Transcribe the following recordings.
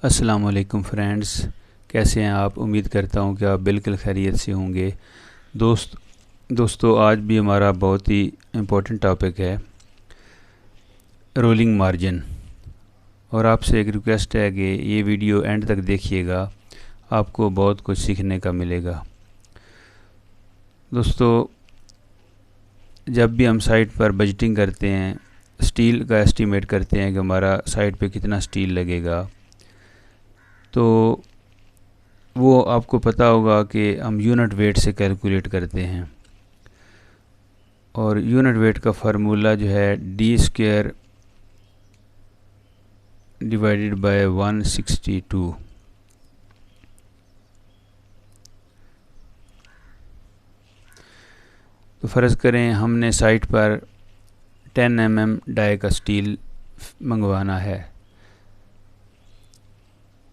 अस्सलाम वालेकुम फ्रेंड्स, कैसे हैं आप। उम्मीद करता हूं कि आप बिल्कुल खैरियत से होंगे। दोस्तों आज भी हमारा बहुत ही इम्पोर्टेंट टॉपिक है रोलिंग मार्जिन। और आपसे एक रिक्वेस्ट है कि ये वीडियो एंड तक देखिएगा, आपको बहुत कुछ सीखने का मिलेगा। दोस्तों, जब भी हम साइट पर बजटिंग करते हैं, स्टील का एस्टीमेट करते हैं कि हमारा साइट पे कितना स्टील लगेगा, तो वो आपको पता होगा कि हम यूनिट वेट से कैलकुलेट करते हैं। और यूनिट वेट का फार्मूला जो है d² डिवाइडेड बाय 162। तो फ़र्ज़ करें हमने साइट पर 10 mm डाई का स्टील मंगवाना है,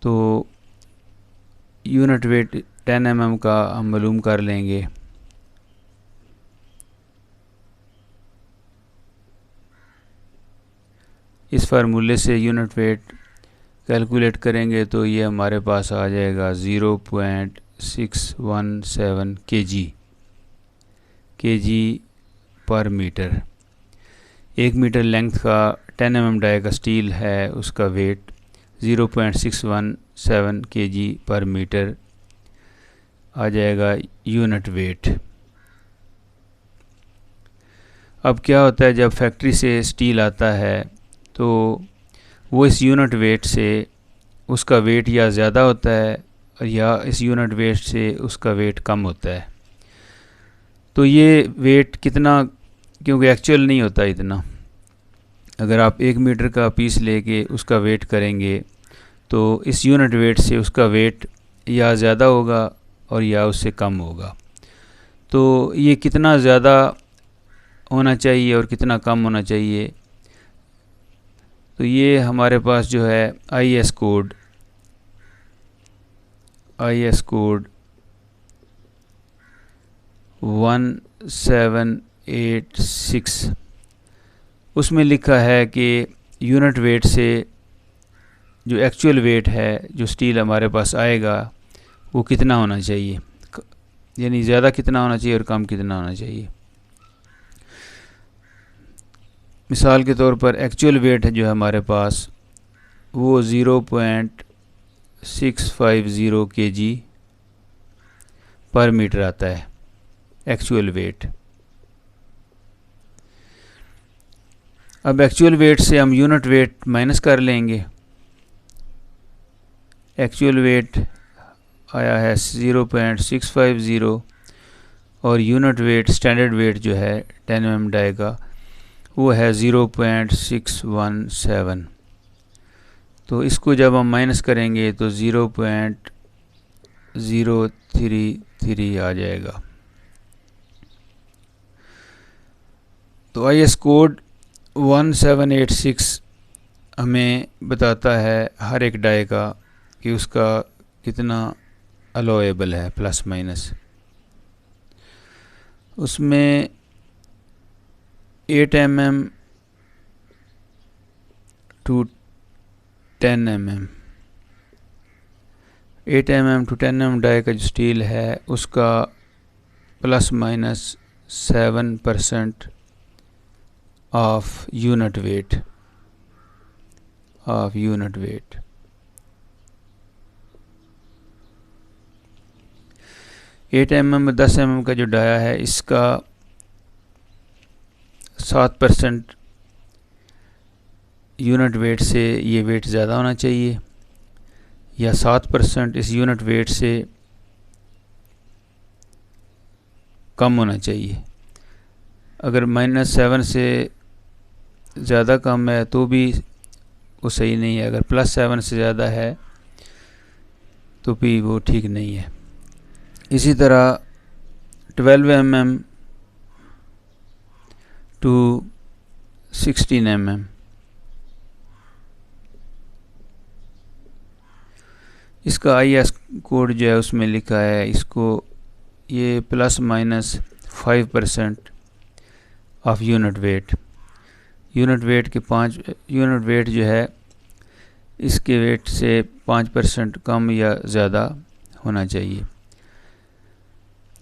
तो यूनिट वेट 10 mm का हम मालूम कर लेंगे। इस फार्मूले से यूनिट वेट कैलकुलेट करेंगे तो ये हमारे पास आ जाएगा 0.617 kg पर मीटर। 1 मीटर लेंथ का 10 mm डाई का स्टील है, उसका वेट 0.617 kg पर मीटर आ जाएगा यूनिट वेट। अब क्या होता है, जब फैक्ट्री से स्टील आता है तो वो इस यूनिट वेट से उसका वेट या ज़्यादा होता है या इस यूनिट वेट से उसका वेट कम होता है। तो ये वेट कितना, क्योंकि एक्चुअल नहीं होता इतना, अगर आप 1 मीटर का पीस लेके उसका वेट करेंगे तो इस यूनिट वेट से उसका वेट या ज़्यादा होगा और या उससे कम होगा। तो ये कितना ज़्यादा होना चाहिए और कितना कम होना चाहिए, तो ये हमारे पास जो है IS कोड 1786 उसमें लिखा है कि यूनिट वेट से जो एक्चुअल वेट है, जो स्टील हमारे पास आएगा, वो कितना होना चाहिए, यानी ज़्यादा कितना होना चाहिए और कम कितना होना चाहिए। मिसाल के तौर पर एक्चुअल वेट है जो है हमारे पास, वो 0.650 kg पर मीटर आता है, एक्चुअल वेट। अब एक्चुअल वेट से हम यूनिट वेट माइनस कर लेंगे। एक्चुअल वेट आया है 0.650 और यूनिट वेट, स्टैंडर्ड वेट जो है 10 mm डाई का, वो है 0.617। तो इसको जब हम माइनस करेंगे तो 0.033 आ जाएगा। तो IS कोड 1786 हमें बताता है हर एक डाई का कि उसका कितना अलाउएबल है, प्लस माइनस। उसमें 8 mm to 10 mm, 8 mm to 10 mm die का जो स्टील है उसका plus minus 7% of unit weight 8 mm 10 mm का जो डाया है, इसका 7% यूनिट वेट से ये वेट ज़्यादा होना चाहिए या 7% इस यूनिट वेट से कम होना चाहिए। अगर -7 से ज़्यादा कम है तो भी वो सही नहीं है, अगर +7 से ज़्यादा है तो भी वो ठीक नहीं है। इसी तरह 12 mm टू 16 mm, इसका IS कोड जो है उसमें लिखा है, इसको ये plus minus 5% of unit wait. Unit weight के 5 यूनिट वेट जो है, इसके वेट से 5% कम या ज़्यादा होना चाहिए।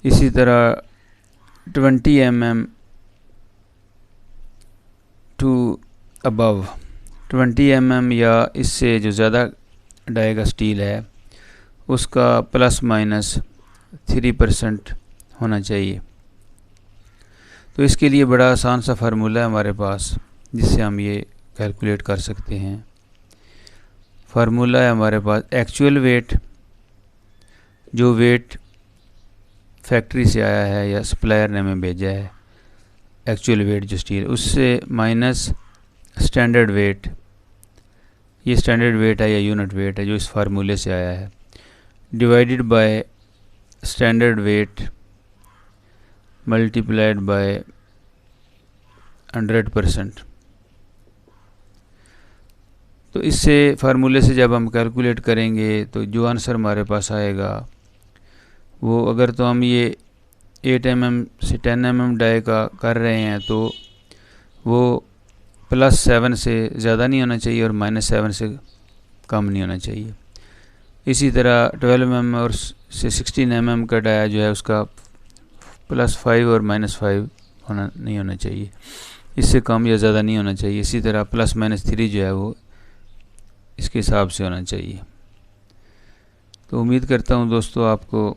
इसी तरह 20 mm टू अबव, 20 mm या इससे जो ज़्यादा डाई का स्टील है उसका ±3% होना चाहिए। तो इसके लिए बड़ा आसान सा फार्मूला है हमारे पास जिससे हम ये कैलकुलेट कर सकते हैं। फार्मूला है हमारे पास एक्चुअल वेट, जो वेट फैक्ट्री से आया है या सप्लायर ने हमें भेजा है, एक्चुअल वेट जो स्टील, उससे माइनस स्टैंडर्ड वेट, ये स्टैंडर्ड वेट है या यूनिट वेट है जो इस फार्मूले से आया है, divided by standard weight multiplied by 100%। तो इससे फार्मूले से जब हम कैलकुलेट करेंगे तो जो आंसर हमारे पास आएगा वो, अगर तो हम ये 8 mm से 10 mm डाई का कर रहे हैं तो वो +7 से ज़्यादा नहीं होना चाहिए और -7 से कम नहीं होना चाहिए। इसी तरह 12 mm और से 16 mm का डाया जो है उसका +5 और -5 नहीं होना चाहिए, इससे कम या ज़्यादा नहीं होना चाहिए। इसी तरह +-3 जो है वो इसके हिसाब से होना चाहिए। तो उम्मीद करता हूँ दोस्तों आपको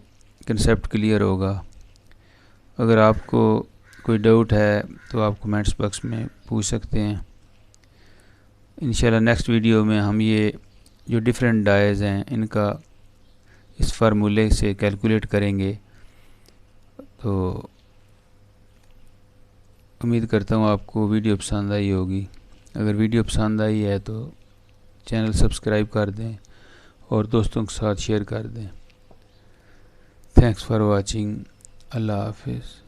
कंसेप्ट क्लियर होगा। अगर आपको कोई डाउट है तो आप कमेंट्स बॉक्स में पूछ सकते हैं। इंशाल्लाह नेक्स्ट वीडियो में हम ये जो डिफरेंट डाइज हैं इनका इस फार्मूले से कैलकुलेट करेंगे। तो उम्मीद करता हूँ आपको वीडियो पसंद आई होगी। अगर वीडियो पसंद आई है तो चैनल सब्सक्राइब कर दें और दोस्तों के साथ शेयर कर दें। Thanks for watching. अल्लाह हाफिज़।